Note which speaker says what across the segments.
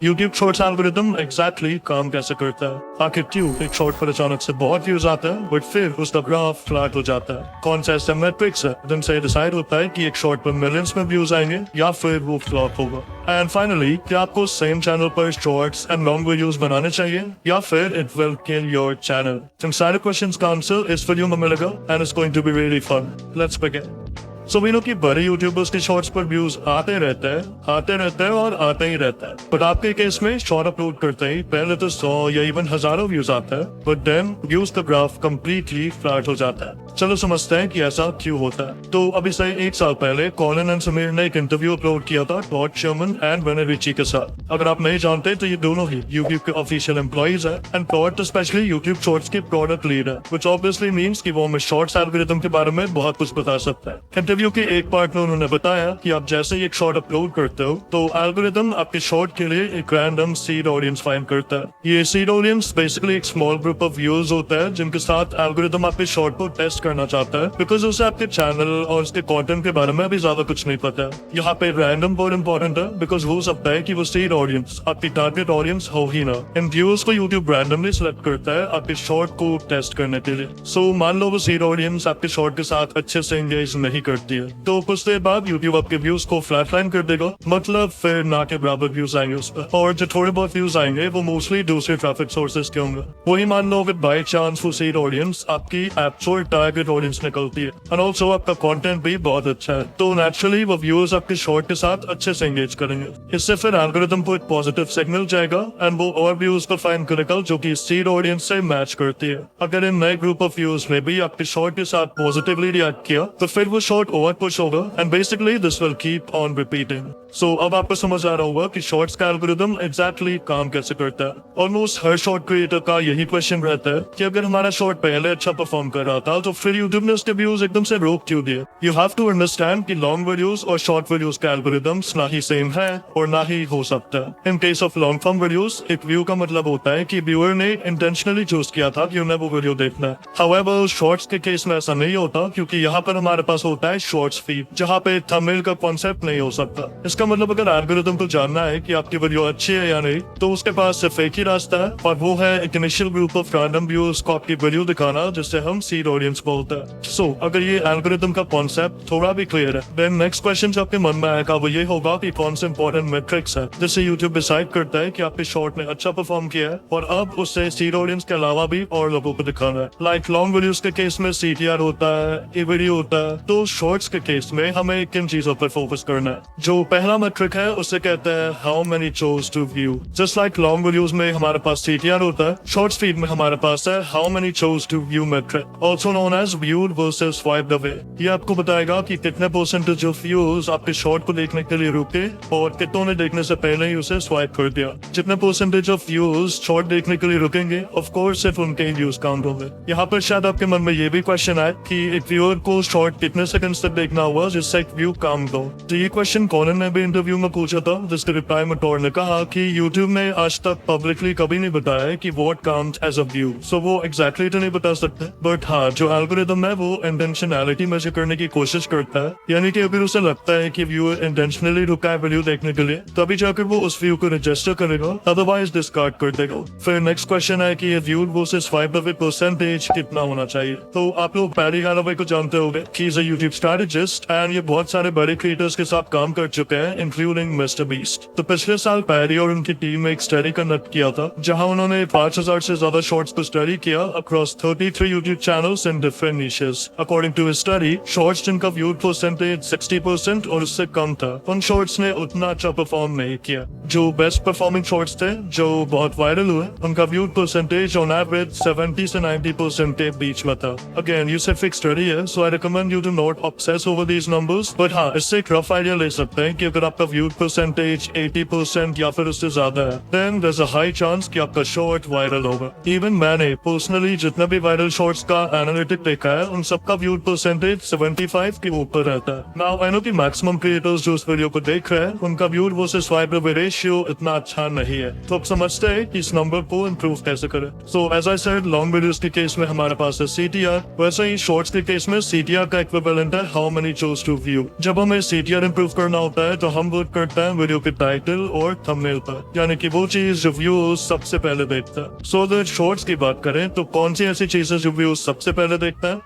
Speaker 1: YouTube shorts algorithm exactly काम कैसे करता है? आखिर क्यों एक शॉर्ट पर अचानक से बहुत व्यूज आता है बट फिर उसका ग्राफ फ्लैट हो जाता है? कौन सा ऐसा मैट्रिक्स है जिनसे डिसाइड होता है कि एक शॉर्ट पर मिलियंस में व्यूज आएंगे या फिर वो फ्लॉप होगा? एंड फाइनली, क्या आपको सेम चैनल पर शॉर्ट्स एंड लॉन्ग वीडियोस बनाने चाहिए या फिर it will kill your channel? इन सारे क्वेश्चंस का आंसर इस वीडियो में मिलेगा and it's going to be really fun. Let's begin. So we know कि बड़े यूट्यूबर्स के शॉर्ट्स पर व्यूज आते रहते हैं और आते ही रहता है। बट आपके केस में शॉर्ट अपलोड करते ही पहले तो 100 या इवन हजारों व्यूज आता है, बट देन व्यूज का ग्राफ कंप्लीटली फ्लैट हो जाता है। चलो समझते हैं कि ऐसा क्यों होता है। तो अभी से 1 साल पहले कॉलिन एंड समीर ने एक इंटरव्यू अपलोड किया था Todd Sherman and Wayne Ritchie के साथ। अगर आप नहीं जानते तो ये दोनों ही यूट्यूब के ऑफिशियल एम्प्लॉइज है and Todd specially YouTube Shorts के प्रोडक्ट लीड है, व्हिच ऑब्वियसली मींस कि वो हमें शॉर्ट्स एल्गोरिथम के बारे में बहुत कुछ बता सकता है। इंटरव्यू के एक पार्ट में उन्होंने बताया कि आप जैसे ही एक शॉर्ट अपलोड करते हो तो एल्गोरिथम आपके शॉर्ट के लिए एक रैंडम सीड ऑडियंस फाइंड करता है। ये सीड ऑडियंस बेसिकली एक स्मॉल ग्रुप ऑफ व्यूअर्स होता है जिनके साथ एल्गोरिथम आपके शॉर्ट को टेस्ट करना चाहता है, बिकॉज उसे आपके चैनल और उसके कंटेंट के बारे में अभी ज्यादा कुछ नहीं पता है। यहाँ पे रैंडम बहुत इंपॉर्टेंट है, बिकॉज हो सकता है कि वो सीड ऑडियंस आपकी टारगेट ऑडियंस हो ही ना। इन व्यूअर्स को यूट्यूब रैंडमली सिलेक्ट करता है आपके शॉर्ट को टेस्ट करने के लिए। सो मान लो वो सीड ऑडियंस आपके शॉर्ट के साथ अच्छे से एंगेज नहीं करती है, तो कुछ देर बाद यूट्यूब आपके व्यूज को फ्लैटलाइन कर देगा, मतलब फिर ना के बराबर व्यूज आएंगे उस पर। और जो थोड़े बहुत व्यूज आएंगे वो मोस्टली दूसरे ट्रैफिक सोर्सेज के होंगे। वही मान लो अगर बाई चांस वो सीड ऑडियंस आपकी एक्चुअल टारगेट ऑडियंस निकलती है एंड ऑल्सो आपका कंटेंट भी बहुत अच्छा है, तो नेचुरली वो व्यूअर्स आपके शॉर्ट के साथ अच्छे से एंगेज करेंगे। इससे फिर एल्गोरिथम को एक पॉजिटिव सिग्नल जाएगा एंड वो और व्यूज को फाइंड करेगा जो कि सीड ऑडियंस से मैच करती है। अगर इन नए ग्रुप ऑफ व्यूअर्स ने भी आपके शॉर्ट के साथ पॉजिटिवली रिएक्ट किया तो फिर वो शॉर्ट ओवर पुश होगा and basically this will keep on repeating. So अब आपको समझ आ रहा होगा कि शॉर्ट्स का एल्गोरिथम एग्जैक्टली काम कैसे करता है। ऑलमोस्ट हर शॉर्ट क्रिएटर का यही क्वेश्चन रहता है कि अगर हमारा शॉर्ट पहले अच्छा परफॉर्म कर रहा था तो फिर यूट्यूब ने उसके व्यूज एकदम से रोक क्यों दिए? यू हैव टू अंडरस्टैंड कि लॉन्ग वीडियोस और शॉर्ट वीडियोस का एल्गोरिथम्स ना ही सेम है और ना ही हो सकता है। In case of long form videos, एक व्यू का मतलब होता है कि व्यूअर ने इंटेंशनली चूज किया था कि उन्हें वो वीडियो देखना है। हाउएवर शॉर्ट्स के केस में ऐसा नहीं होता, क्योंकि यहाँ पर हमारे पास होता है शॉर्ट्स फीड, जहाँ पे थंबनेल का कॉन्सेप्ट नहीं हो सकता। इसका मतलब अगर एल्गोरिथम को जानना है कि आपकी वीडियो अच्छी है या नहीं, तो उसके पास सिर्फ एक ही रास्ता है और वो है एक initial group of random viewers को आपकी वीडियो दिखाना, जिससे हम सीड ऑडियंस बोलते हैं। सो अगर ये एल्गोरिथम का कॉन्सेप्ट थोड़ा भी क्लियर है, देन नेक्स्ट क्वेश्चन जो आपके मन में आएगा वो ये होगा कि कौन से इंपॉर्टेंट मेट्रिक्स है जिससे यूट्यूब डिसाइड करता है कि आपके शॉर्ट ने अच्छा परफॉर्म किया है और अब उससे सीड ऑडियंस के अलावा भी और लोगों को दिखाना है। लाइक लॉन्ग वीडियोस के केस में CTR होता है, ए वीडियो होता है, तो शॉर्ट्स के केस में हमें किन चीजों पर फोकस करना है? जो पहला मेट्रिक है उसे कहते हैं how many chose to view. Just like long videos में हमारे पास CTR होता है, शॉर्ट्स फीड में हमारे पास है how many chose to view metric, also known as viewed versus swiped away. ये आपको बताएगा कि कितने परसेंटेज ऑफ व्यूअर्स आपके शॉर्ट को देखने के लिए रुके और कितनों ने देखने से पहले ही उसे स्वाइप कर दिया। जितने परसेंटेज ऑफ व्यूअर्स शॉर्ट देखने के लिए रुकेंगे, ऑफ कोर्स सिर्फ उनके व्यूज काउंट होंगे। यहाँ पर शायद आपके मन में ये भी क्वेश्चन आए कि एक व्यूअर को शॉर्ट कितने सेकंड्स तक देखना हुआ जिससे एक व्यू काउंट हो। तो ये क्वेश्चन कॉलिन ने भी इंटरव्यू में पूछा था, जिसके रिप्लाई में टॉड ने कहा कि यूट्यूब ने आज तक पब्लिकली कभी नहीं बताया कि what count as a view, so वो एग्जैक्टली तो नहीं बता सकते। बट हाँ, जो एल्गोरिथम है वो इंटेंशनैलिटी मेजर करने की कोशिश करता है, यानी कि अगर उसे लगता है कि व्यूअर इंटेंशनली रुका है वीडियो देखने के लिए, तभी जाकर वो उस व्यू को रजिस्टर करेगा, अदरवाइज डिस्कार्ड कर देगा। फिर नेक्स्ट क्वेश्चन है कि ये viewed versus swipe away percentage कितना होना चाहिए। तो आप लोग पैरी हैलोवे को जानते होंगे, he is a YouTube strategist and ये बहुत सारे बड़े क्रिएटर्स के साथ काम कर चुके हैं, इंक्लूडिंग मिस्टर बीस्ट। तो पिछले साल पैरी और उनकी टीम में एक स्टडी कंडक्ट किया था, जहां उन्होंने 5000 से ज्यादा शॉर्ट्स को स्टडी किया across 33 YouTube channels in different niches. According to study, shorts जिनका व्यूड परसेंटेज 60% और उससे कम था, उन शॉर्ट्स ने उतना अच्छा परफॉर्म नहीं किया। जो बेस्ट परफॉर्मिंग शॉर्ट्स थे, जो बहुत वायरल हुए, उनका व्यूड परसेंटेज ऑन एवरेज 70 से 90% के बीच में था। अगेन ये सिर्फ एक स्टडी है, so I recommend you to not obsess over these numbers, but हाँ, इससे एक रफ आइडिया ले सकते हैं कि अगर आपका व्यूड परसेंटेज 80% या फिर उससे ज्यादा है, then there is a high chance कि आपका शॉर्ट वायरल होगा। इवन मैंने पर्सनली जितने भी वायरल शॉर्ट्स का एनालिटिक देखा है, उन सबका व्यूड परसेंटेज 75 के ऊपर रहता है। नाउ आई नो कि मैक्सिमम क्रिएटर्स जो इस वीडियो को देख रहे हैं, उनका viewed versus swipe away ratio इतना अच्छा नहीं है, तो आप समझते हैं कि इस नंबर को इंप्रूव कैसे करें। So as I said, long videos के केस में हमारे पास है CTR, वैसे ही शॉर्ट्स के केस में CTR का इक्विवेलेंट है how many choose to view. जब हमें CTR इंप्रूव करना होता है तो हम वर्क करते हैं वीडियो के टाइटल और थंबनेल पर, यानी कि वो चीज जो व्यूअर्स सबसे पहले देखता है। सो अगर शॉर्ट्स की बात करें तो कौन सी ऐसी चीजें जो व्यूअर्स सबसे पहले देखता है?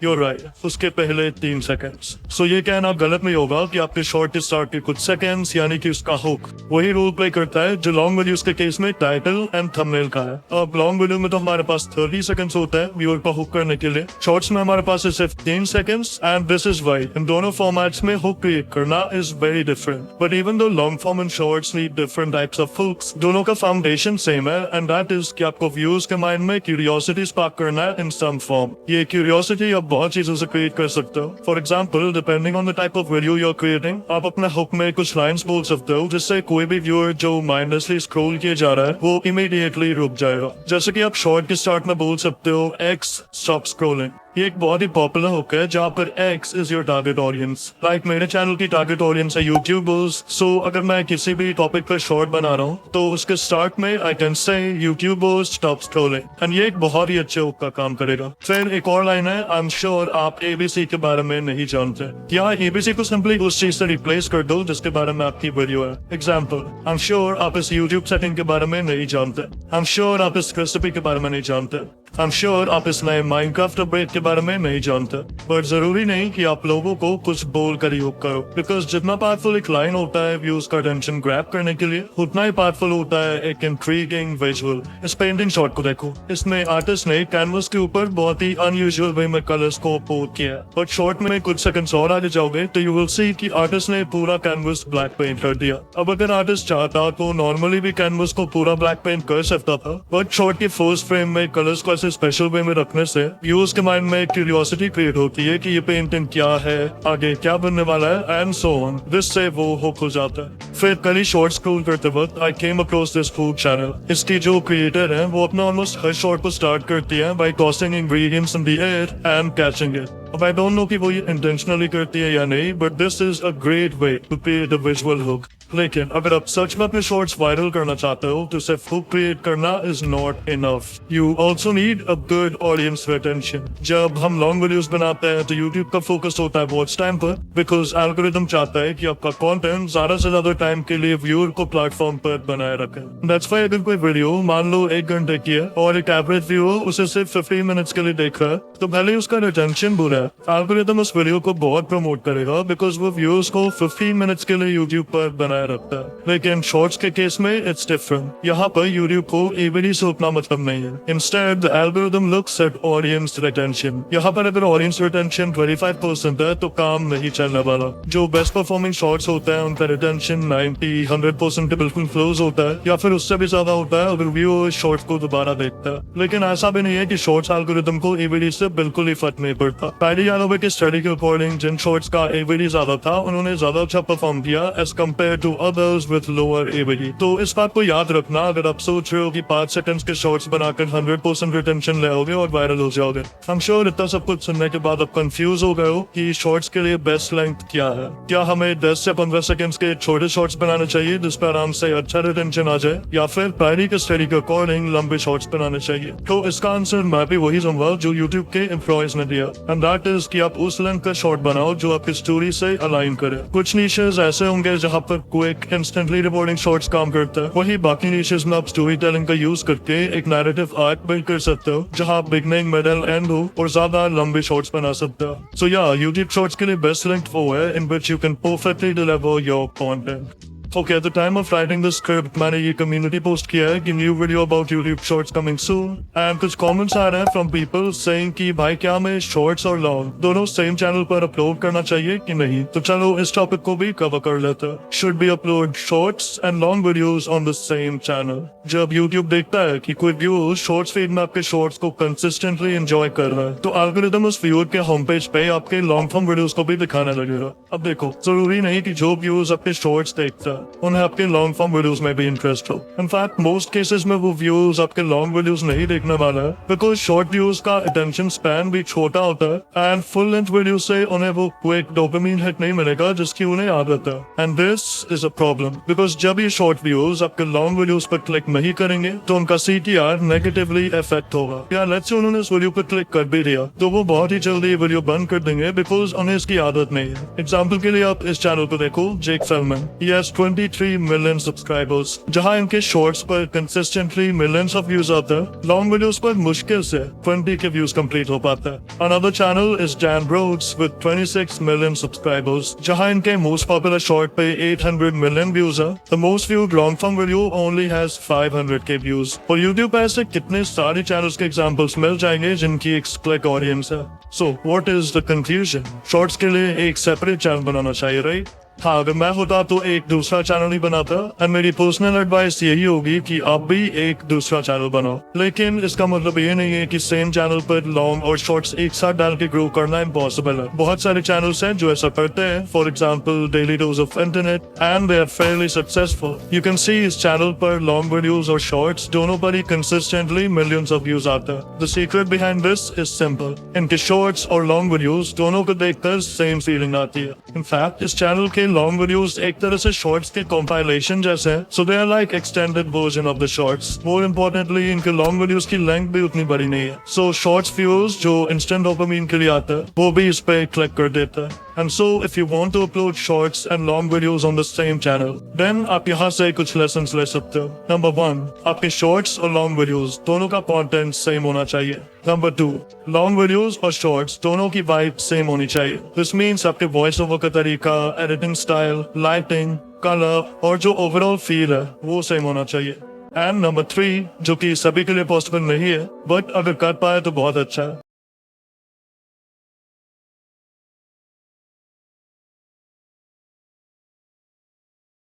Speaker 1: You're right, उसके पहले 3 सेकंड्स। सो ये कहना गलत नहीं होगा कि आपके शॉर्ट के स्टार्ट के कुछ सेकंड्स यानी कि उसका हुक वही रोल प्ले करता है जो लॉन्ग वीडियोस के केस में टाइटल एंड थंबनेल का है। अब लॉन्ग वीडियो में तो हमारे पास 30 सेकंड्स होता है व्यूअर को हुक करने के लिए, शॉर्ट्स में हमारे पास है सिर्फ 3 seconds and this is why in दोनों फॉर्मेट्स में हुक क्रिएट करना is very different. But even though long form and shorts need different types of hooks, दोनों का फाउंडेशन सेम है एंड दैट इज कि आपको व्यूअर्स के माइंड में क्यूरियोसिटी स्पार्क करना है इन सम फॉर्म। ये क्यूरियोसिटी आप बहुत चीजों से क्रिएट कर सकते हो। For example, depending on the type of video you are creating, आप अपने हुक में कुछ लाइंस बोल सकते हो जिससे कोई भी व्यूअर जो माइंडलेसली स्क्रॉल किए जा रहा है वो इमीडिएटली रुक जाएगा। जैसे कि आप शॉर्ट के स्टार्ट में बोल सकते हो एक्स स्टॉप स्क्रॉलिंग। ये एक बहुत ही पॉपुलर हुक है जहाँ पर X is your target audience. Like मेरे चैनल की टारगेट ऑडियंस है यूट्यूबर्स। सो अगर मैं किसी भी टॉपिक पर शॉर्ट बना रहा हूँ तो उसके स्टार्ट में I can say YouTubers stop scrolling and ये एक बहुत ही अच्छे हुक का काम करेगा। फिर एक और लाइन है, आई एम श्योर आप ABC के बारे में नहीं जानते। यहाँ ABC को सिंपली उस चीज से रिप्लेस कर दो जिसके बारे में आपकी वीडियो है। एग्जाम्पल, आई एम श्योर आप इस यूट्यूब सेटिंग के बारे में नहीं जानते। आई एम श्योर आप इस रेसिपी के बारे में नहीं जानते। आई एम श्योर आप इस नए माइनक्राफ्ट अपडेट के बारे में नहीं जानते। बट जरूरी नहीं कि आप लोगों को कुछ बोल कर ही हुक करो, बिकॉज जितना पावरफुल एक लाइन होता है व्यूज का अटेंशन ग्रैब करने के लिए, उतना ही पावरफुल होता है एक इंट्रीगिंग विजुअल। इस पेंटिंग शॉट को देखो, इसमें आर्टिस्ट ने कैनवस के ऊपर बहुत ही अनयूजुअल वे में कलर्स को पोर्ट किया। बट शॉर्ट में कुछ सेकंड्स और आगे जाओगे तो यू विल सी कि आर्टिस्ट ने पूरा कैनवस ब्लैक पेंट कर दिया। अब अगर आर्टिस्ट चाहता तो नॉर्मली भी कैनवस को पूरा ब्लैक पेंट कर सकता था, बट शॉर्ट के फर्स्ट फ्रेम में कलर्स को ऐसे स्पेशल वे में रखने से व्यूअर्स के माइंड में क्यूरियोसिटी क्रिएट होती है कि ये पेंटिंग क्या है, आगे क्या बनने वाला है एंड सो ऑन। दिस से वो हुक हो जाता है। फिर कल ही शॉर्ट स्क्रॉल करते वक्त I came across this food channel. इसकी जो क्रिएटर है वो अपना ऑलमोस्ट हर शॉर्ट को स्टार्ट करती है by tossing ingredients in the air and catching it. अब आई डोंट नो कि वो ये इंटेंशनली करती है या नहीं, but this is a great way to create a visual hook. लेकिन अगर आप सच में अपने शॉर्ट्स वायरल करना चाहते हो तो सिर्फ हुक क्रिएट करना is not enough. You also need a good audience retention. जब हम लॉन्ग वीडियोस बनाते हैं तो यूट्यूब का फोकस होता है वॉच टाइम पर, बिकॉज एल्गोरिथम चाहता है कि आपका कंटेंट ज्यादा से ज्यादा टाइम के लिए व्यूअर को प्लेटफॉर्म पर बनाए रखे। दैट्स व्हाई अगर कोई वीडियो मान लो 1 घंटे की है और एक एवरेज व्यूअर उसे सिर्फ 15 मिनट्स के लिए देख रहा है तो भले ही उसका रिटेंशन बुरा है, एल्गोरिथम उस वीडियो को बहुत प्रमोट करेगा बिकॉज वो व्यूअर्स को 15 मिनट्स के लिए यूट्यूब पर बनाए रखता है। लेकिन शॉर्ट्स के केस में इट्स डिफरेंट। यहाँ पर यूट्यूब को ABD से उतना मतलब नहीं है। Instead the algorithm looks at audience retention. यहाँ पर अगर ऑडियंस रिटेंशन 25% है तो काम नहीं चलने वाला। जो बेस्ट परफॉर्मिंग शॉर्ट्स होता है उनका रिटेंशन 90-100% बिल्कुल क्लोज होता है या फिर उससे भी ज्यादा होता है अगर व्यूअर शॉर्ट्स को दोबारा देखता है। लेकिन ऐसा भी नहीं है कि शॉर्ट्स एल्गोरिथम को ABD से बिल्कुल ही फर्क नहीं पड़ता। पैडी यादव की स्टडी के अकॉर्डिंग जिन शॉर्ट्स का ABD ज्यादा था उन्होंने ज्यादा अच्छा परफॉर्म किया as compare to others with lower ABD। तो इस बात को याद रखना अगर आप सोच रहे हो कि 5 सेकंड्स के शॉर्ट्स बनाकर 100% रिटेंशन ले आओगे और वायरल हो जाओगे। आई एम श्योर इतना सब कुछ सुनने के बाद आप कंफ्यूज हो गए हो कि शॉर्ट्स के लिए बेस्ट लेंथ क्या है। क्या हमें 10 से 15 सेकंड्स के छोटे शॉर्ट्स बनाने चाहिए जिस पर आराम से अच्छा रिटेंशन आ जाए, या फिर पैडी के स्टडी के अकॉर्डिंग लंबे शॉर्ट्स बनाने चाहिए? तो इसका आंसर मैं भी वही दूंगा जो यूट्यूब के एम्प्लॉयज ने दिया, एंड दैट इज कि आप उस लेंथ का शॉर्ट बनाओ जो आपकी स्टोरी से अलाइन करे। कुछ नीशेस ऐसे होंगे जहाँ पर क्विक इंस्टेंटली रिपोर्टिंग शॉर्ट्स काम करता है, वही बाकी नीशेस में आप स्टोरी टेलिंग का यूज करके एक नैरेटिव आर्क बिल्ड कर सकते हो जहाँ बिगनिंग मिडिल एंड हो और ज्यादा लंबे शॉर्ट्स बना सकते हो। सो या यूट्यूब शॉर्ट्स के लिए बेस्ट लेंथ वो है in which you can perfectly deliver your content. Okay, at the time of writing the script, मैंने ये community post किया है कि new video about YouTube shorts coming soon, and कुछ comments आ रहे हैं from people saying कि भाई क्या हमें shorts और long दोनों same channel पर upload करना चाहिए कि नहीं? तो चलो इस topic को भी cover कर लेते हैं। Should we upload shorts and long videos on the same channel? जब YouTube देखता है कि कोई viewer shorts feed में आपके shorts को consistently enjoy कर रहा है, तो algorithm उस viewer के homepage पे आपके long form videos को भी दिखाने लगेगा। अब देखो, जरूरी नहीं कि जो viewers अपने shorts देखता है उन्हें आपके लॉन्ग फॉर्म वीडियोस में भी इंटरेस्ट हो। इनफैक्ट मोस्ट केसेस में वो व्यूज आपके लॉन्ग वीडियोस नहीं देखने वाला है, बिकॉज शॉर्ट व्यूज का अटेंशन स्पैन भी छोटा होता है एंड फुल लेंथ वीडियो से उन्हें वो क्विक डोपामिन हिट नहीं मिलेगा जिसकी उन्हें आदत है। And this is a problem because जब ये शॉर्ट व्यूज आपके लॉन्ग वीडियोस पर क्लिक नहीं करेंगे तो उनका CTR नेगेटिवली इफेक्ट होगा। या लेट्स से उन्होंने इस वीडियो पर क्लिक कर भी दिया तो वो बहुत ही जल्दी वीडियो बंद कर देंगे बिकॉज उन्हें इसकी आदत नहीं है। एग्जाम्पल के लिए आप इस चैनल पर देखो, जेक Felman, he has 23 million subscribers, जहां इनके शॉर्ट्स पर कंसिस्टेंटली मिलियंस ऑफ व्यूज आते हैं, लॉन्ग वीडियोस पर मुश्किल से 20 के व्यूज कंप्लीट हो पाता है। Another channel is Dan Rhodes with 26 million subscribers, जहां इनके मोस्ट पॉपुलर शॉर्ट पे 800 million व्यूज है। The most viewed long form video only has 500K views. और YouTube पर ऐसे कितने सारे चैनल्स के एग्जांपल्स मिल जाएंगे जिनकी एक स्प्लिट ऑडियंस है। So what is the conclusion? Shorts के लिए एक सेपरेट चैनल बनाना चाहिए, राइट? हाँ, अगर मैं होता तो एक दूसरा चैनल ही बनाता और मेरी पर्सनल एडवाइस यही होगी कि आप भी एक दूसरा चैनल बनाओ। लेकिन इसका मतलब ये नहीं है कि सेम चैनल पर लॉन्ग और शॉर्ट्स एक साथ डाल के ग्रो करना इम्पॉसिबल है। बहुत सारे चैनल्स हैं जो ऐसा करते हैं, for example daily dose of internet, and they are fairly successful. You can see इस चैनल पर लॉन्ग वीडियोस और शॉर्ट्स दोनों पर ही कंसिस्टेंटली मिलियंस ऑफ व्यूज आते हैं। The secret behind this is simple, इनके शॉर्ट्स और लॉन्ग वीडियोस दोनों को देखकर सेम फीलिंग आती है। इनफैक्ट इस चैनल के लॉन्ग वीडियोस एक तरह से शॉर्ट्स के कंपाइलेशन जैसे हैं, so they are like extended version of the shorts. More importantly इनके लॉन्ग वीडियोस की लेंथ भी उतनी बड़ी नहीं है, सो शॉर्ट्स व्यूज जो इंस्टेंट डोपामिन के लिए आता है वो भी इस पे क्लिक कर देता है। And so if you want to upload shorts and long videos on the same channel, then आप यहाँ से कुछ lessons ले सकते हो। Number 1, आपके shorts और long videos दोनों का content same होना चाहिए। Number 2, long videos और shorts दोनों की vibe same होनी चाहिए। This means आपके voice over का तरीका, editing style, lighting, color और जो overall feel है वो same होना चाहिए। And number 3, जो कि सभी के लिए possible नहीं है, but अगर कर पाए तो बहुत अच्छा है।